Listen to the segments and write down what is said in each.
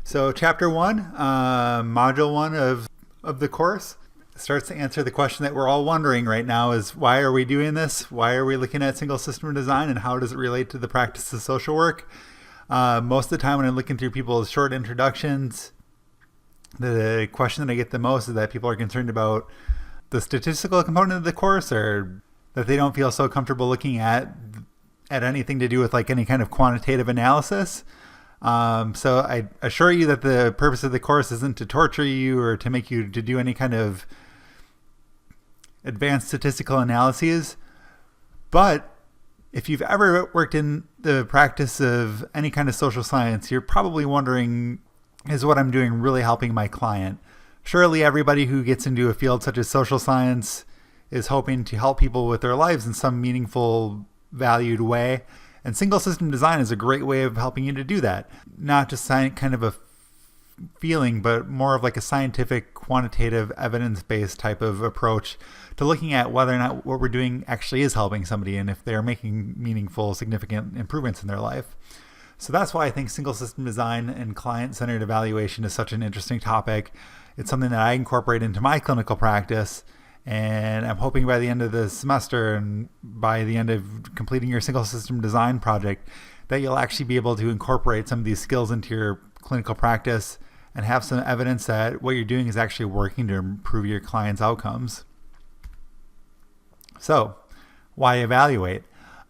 So chapter 1, module 1 of the course starts to answer the question that we're all wondering right now is why are we doing this? Why are we looking at single system design and how does it relate to the practice of social work? Most of the time when I'm looking through people's short introductions, the question that I get the most is that people are concerned about the statistical component of the course, or that they don't feel so comfortable looking at anything to do with like any kind of quantitative analysis. So I assure you that the purpose of the course isn't to torture you or to make you to do any kind of advanced statistical analyses. But if you've ever worked in the practice of any kind of social science, you're probably wondering, is what I'm doing really helping my client? Surely everybody who gets into a field such as social science is hoping to help people with their lives in some meaningful, valued way. And single system design is a great way of helping you to do that. Not just kind of a feeling, but more of like a scientific, quantitative, evidence-based type of approach to looking at whether or not what we're doing actually is helping somebody and if they're making meaningful, significant improvements in their life. So that's why I think single system design and client-centered evaluation is such an interesting topic. It's something that I incorporate into my clinical practice. And I'm hoping by the end of the semester and by the end of completing your single system design project that you'll actually be able to incorporate some of these skills into your clinical practice and have some evidence that what you're doing is actually working to improve your clients' outcomes. So, why evaluate?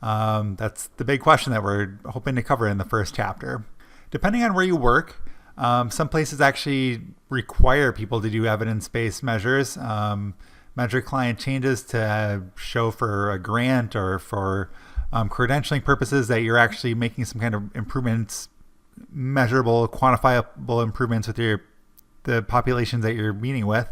That's the big question that we're hoping to cover in the first chapter. Depending on where you work, some places actually require people to do evidence-based measures. Measure client changes to show for a grant or for credentialing purposes that you're actually making some kind of improvements, measurable, quantifiable improvements with the populations that you're meeting with.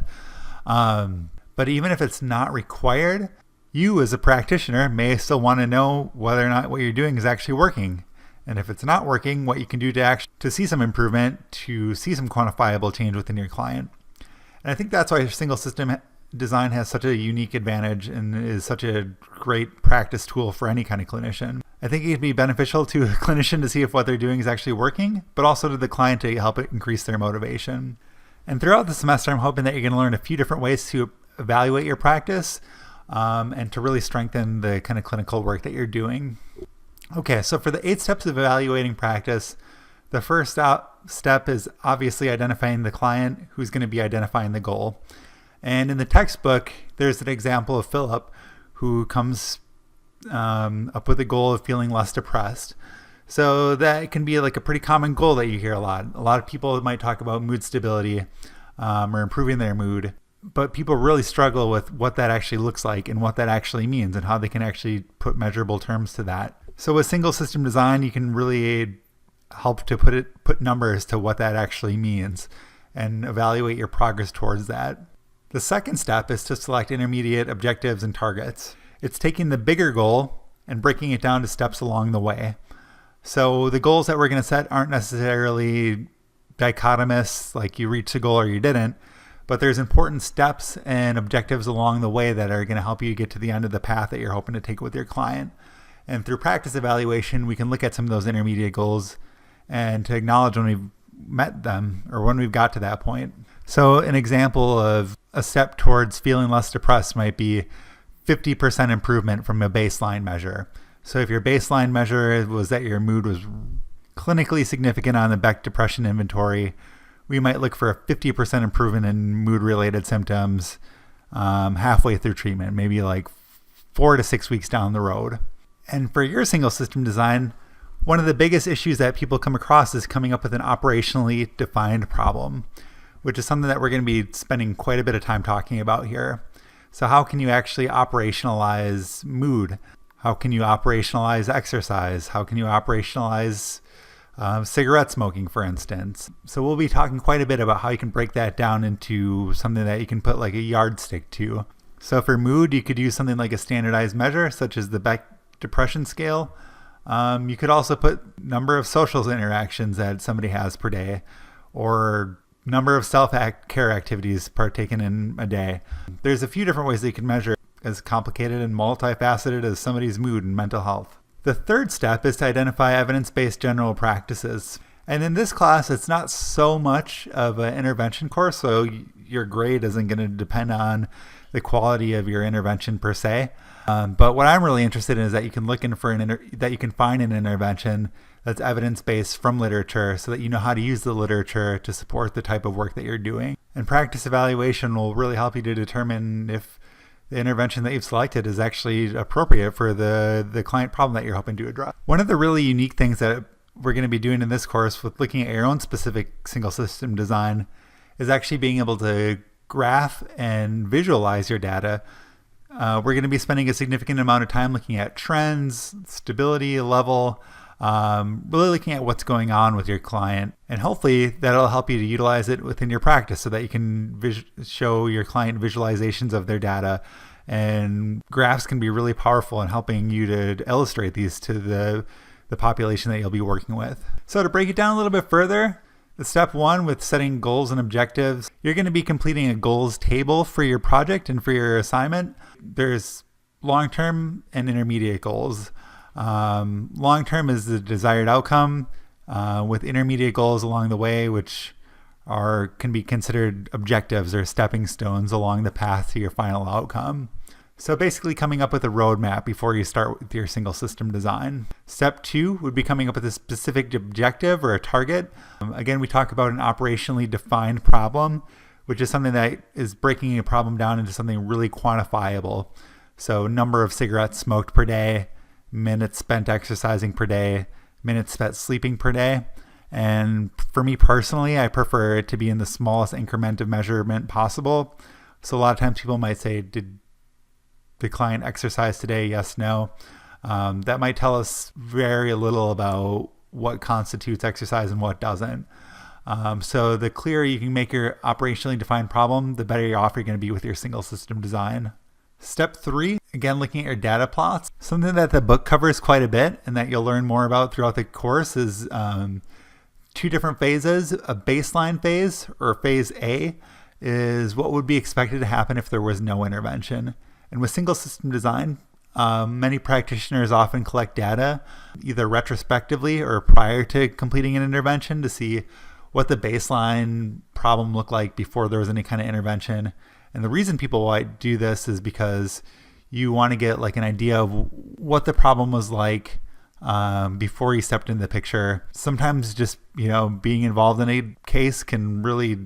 But even if it's not required, you as a practitioner may still want to know whether or not what you're doing is actually working. And if it's not working, what you can do to see some improvement, to see some quantifiable change within your client. And I think that's why single system design has such a unique advantage and is such a great practice tool for any kind of clinician. I think it can be beneficial to a clinician to see if what they're doing is actually working, but also to the client to help it increase their motivation. And throughout the semester, I'm hoping that you're going to learn a few different ways to evaluate your practice and to really strengthen the kind of clinical work that you're doing. Okay, so for the 8 steps of evaluating practice, the first step is obviously identifying the client who's going to be identifying the goal. And in the textbook, there's an example of Philip who comes up with the goal of feeling less depressed. So that can be like a pretty common goal that you hear a lot. A lot of people might talk about mood stability or improving their mood, but people really struggle with what that actually looks like and what that actually means and how they can actually put measurable terms to that. So with single system design, you can really help to put numbers to what that actually means and evaluate your progress towards that. The second step is to select intermediate objectives and targets. It's taking the bigger goal and breaking it down to steps along the way. So the goals that we're going to set aren't necessarily dichotomous, like you reached a goal or you didn't, but there's important steps and objectives along the way that are going to help you get to the end of the path that you're hoping to take with your client. And through practice evaluation, we can look at some of those intermediate goals and to acknowledge when we've met them or when we've got to that point. So an example of a step towards feeling less depressed might be 50% improvement from a baseline measure. So if your baseline measure was that your mood was clinically significant on the Beck Depression Inventory, we might look for a 50% improvement in mood-related symptoms halfway through treatment, maybe like 4 to 6 weeks down the road. And for your single system design, one of the biggest issues that people come across is coming up with an operationally defined problem, which is something that we're going to be spending quite a bit of time talking about here. So how can you actually operationalize mood? How can you operationalize exercise? How can you operationalize cigarette smoking, for instance? So we'll be talking quite a bit about how you can break that down into something that you can put like a yardstick to. So for mood, you could use something like a standardized measure, such as the Beck Depression Scale. You could also put number of social interactions that somebody has per day, or number of self-care activities partaken in a day. There's a few different ways that you can measure as complicated and multifaceted as somebody's mood and mental health. The third step is to identify evidence-based general practices. And in this class, it's not so much of an intervention course, so your grade isn't going to depend on the quality of your intervention per se. But what I'm really interested in is that you can look in for that you can find an intervention that's evidence-based from literature, so that you know how to use the literature to support the type of work that you're doing. And practice evaluation will really help you to determine if the intervention that you've selected is actually appropriate for the client problem that you're hoping to address. One of the really unique things that we're going to be doing in this course with looking at your own specific single system design is actually being able to graph and visualize your data. We're going to be spending a significant amount of time looking at trends, stability level, really looking at what's going on with your client. And hopefully that'll help you to utilize it within your practice so that you can show your client visualizations of their data. And graphs can be really powerful in helping you to illustrate these to the population that you'll be working with. So to break it down a little bit further, the step one with setting goals and objectives, you're going to be completing a goals table for your project and for your assignment. There's long-term and intermediate goals. Long-term is the desired outcome, with intermediate goals along the way, which can be considered objectives or stepping stones along the path to your final outcome. So basically coming up with a roadmap before you start with your single system design. Step two would be coming up with a specific objective or a target. Again, we talk about an operationally defined problem, which is something that is breaking a problem down into something really quantifiable. So number of cigarettes smoked per day, minutes spent exercising per day, minutes spent sleeping per day. And for me personally, I prefer it to be in the smallest increment of measurement possible. So a lot of times people might say, did the client exercise today? Yes, no. That might tell us very little about what constitutes exercise and what doesn't. So the clearer you can make your operationally defined problem, the better off you're going to be with your single system design. Step three, again, looking at your data plots. Something that the book covers quite a bit and that you'll learn more about throughout the course is two different phases. A baseline phase, or phase A, is what would be expected to happen if there was no intervention. And with single system design, many practitioners often collect data either retrospectively or prior to completing an intervention to see what the baseline problem looked like before there was any kind of intervention. And the reason people might do this is because you want to get like an idea of what the problem was like before you stepped into the picture. Sometimes just, being involved in a case can really,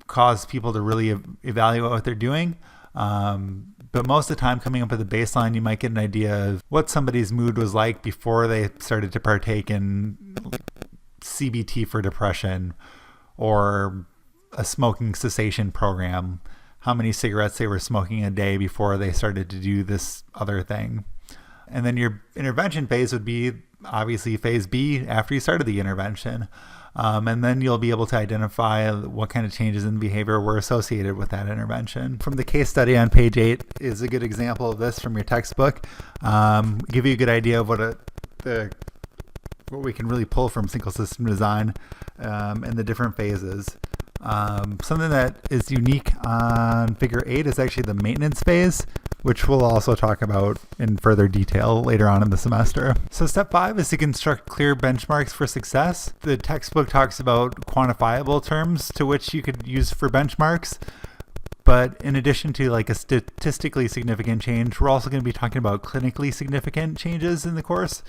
cause people to really evaluate what they're doing. But most of the time, coming up with a baseline, you might get an idea of what somebody's mood was like before they started to partake in CBT for depression or a smoking cessation program, how many cigarettes they were smoking a day before they started to do this other thing. And then your intervention phase would be obviously phase B after you started the intervention. And then you'll be able to identify what kind of changes in behavior were associated with that intervention. From the case study on page 8 is a good example of this from your textbook. Give you a good idea of what we can really pull from single system design and the different phases. Something that is unique on figure 8 is actually the maintenance phase, which we'll also talk about in further detail later on in the semester. So step 5 is to construct clear benchmarks for success. The textbook talks about quantifiable terms to which you could use for benchmarks. But in addition to like a statistically significant change, we're also going to be talking about clinically significant changes in the course,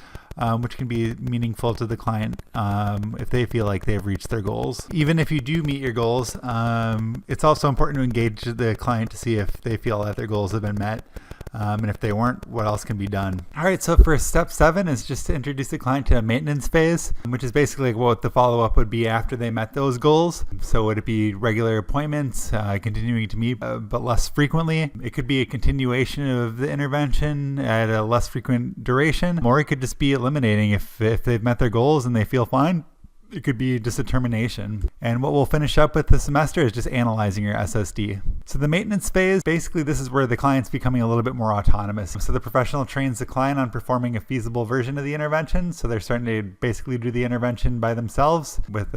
which can be meaningful to the client if they feel like they've reached their goals. Even if you do meet your goals, it's also important to engage the client to see if they feel that their goals have been met. And if they weren't, what else can be done? All right, so for step 7 is just to introduce the client to a maintenance phase, which is basically what the follow-up would be after they met those goals. So would it be regular appointments, continuing to meet, but less frequently? It could be a continuation of the intervention at a less frequent duration, or it could just be eliminating if they've met their goals and they feel fine. It could be just a termination. And what we'll finish up with this semester is just analyzing your SSD. So the maintenance phase, basically this is where the client's becoming a little bit more autonomous. So the professional trains the client on performing a feasible version of the intervention. So they're starting to basically do the intervention by themselves with,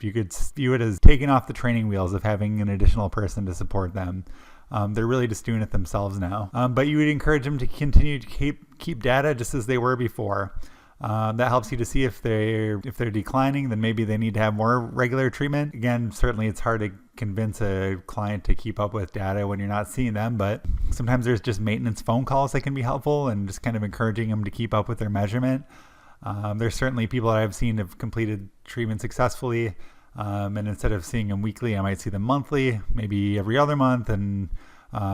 you could view it as taking off the training wheels of having an additional person to support them. They're really just doing it themselves now. But you would encourage them to continue to keep data just as they were before. That helps you to see if they're declining, then maybe they need to have more regular treatment. Again, certainly it's hard to convince a client to keep up with data when you're not seeing them, but sometimes there's just maintenance phone calls that can be helpful and just kind of encouraging them to keep up with their measurement. There's certainly people that I've seen have completed treatment successfully, and instead of seeing them weekly, I might see them monthly, maybe every other month, and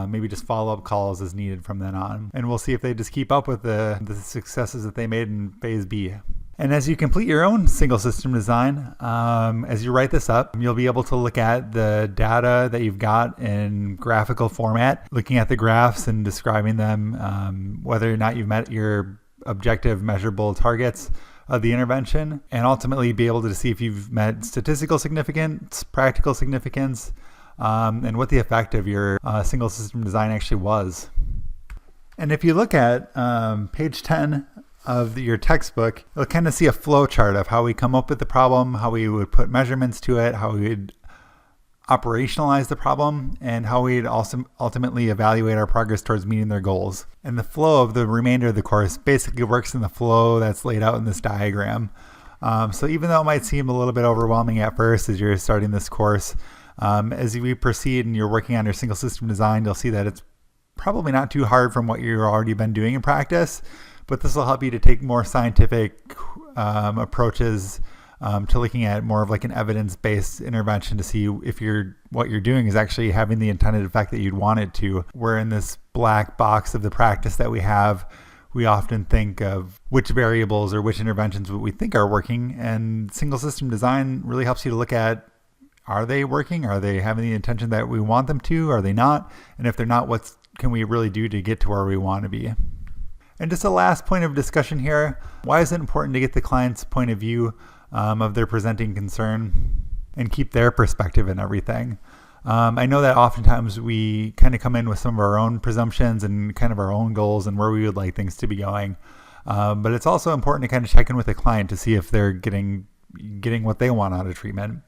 maybe just follow-up calls as needed from then on. And we'll see if they just keep up with the successes that they made in phase B. And as you complete your own single system design, as you write this up, you'll be able to look at the data that you've got in graphical format, looking at the graphs and describing them, whether or not you've met your objective measurable targets of the intervention, and ultimately be able to see if you've met statistical significance, practical significance, and what the effect of your single system design actually was. And if you look at page 10 of your textbook, you'll kind of see a flow chart of how we come up with the problem, how we would put measurements to it, how we would operationalize the problem, and how we'd also ultimately evaluate our progress towards meeting their goals. And the flow of the remainder of the course basically works in the flow that's laid out in this diagram. So even though it might seem a little bit overwhelming at first as you're starting this course, as we proceed and you're working on your single system design, you'll see that it's probably not too hard from what you've already been doing in practice, but this will help you to take more scientific approaches to looking at more of like an evidence-based intervention to see if what you're doing is actually having the intended effect that you'd want it to. Where in this black box of the practice that we have, we often think of which variables or which interventions we think are working, and single system design really helps you to look at, are they working? Are they having the intention that we want them to? Are they not? And if they're not, what can we really do to get to where we want to be? And just a last point of discussion here, why is it important to get the client's point of view of their presenting concern and keep their perspective in everything? I know that oftentimes we kind of come in with some of our own presumptions and kind of our own goals and where we would like things to be going. But it's also important to kind of check in with the client to see if they're getting what they want out of treatment.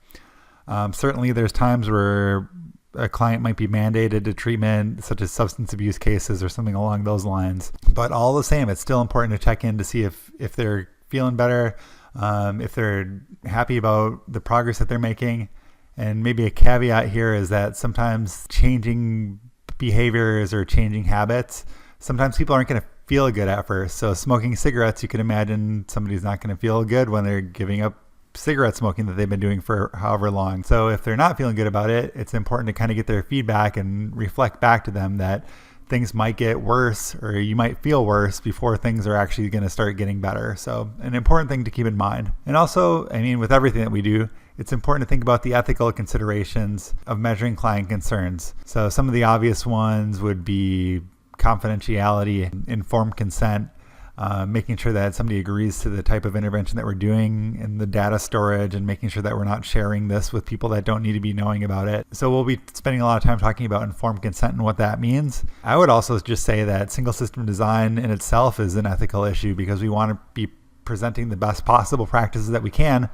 Certainly there's times where a client might be mandated to treatment, such as substance abuse cases or something along those lines. But all the same, it's still important to check in to see if they're feeling better, if they're happy about the progress that they're making. And maybe a caveat here is that sometimes changing behaviors or changing habits, sometimes people aren't going to feel good at first. So smoking cigarettes, you can imagine somebody's not going to feel good when they're giving up cigarette smoking that they've been doing for however long. So if they're not feeling good about it, it's important to kind of get their feedback and reflect back to them that things might get worse, or you might feel worse before things are actually going to start getting better. So an important thing to keep in mind. And also, I mean, with everything that we do, it's important to think about the ethical considerations of measuring client concerns. So some of the obvious ones would be confidentiality, informed consent, making sure that somebody agrees to the type of intervention that we're doing, and the data storage, and making sure that we're not sharing this with people that don't need to be knowing about it. So we'll be spending a lot of time talking about informed consent and what that means. I would also just say that single system design in itself is an ethical issue because we want to be presenting the best possible practices that we can.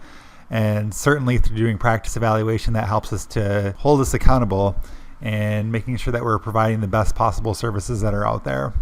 And certainly through doing practice evaluation, that helps us to hold us accountable and making sure that we're providing the best possible services that are out there.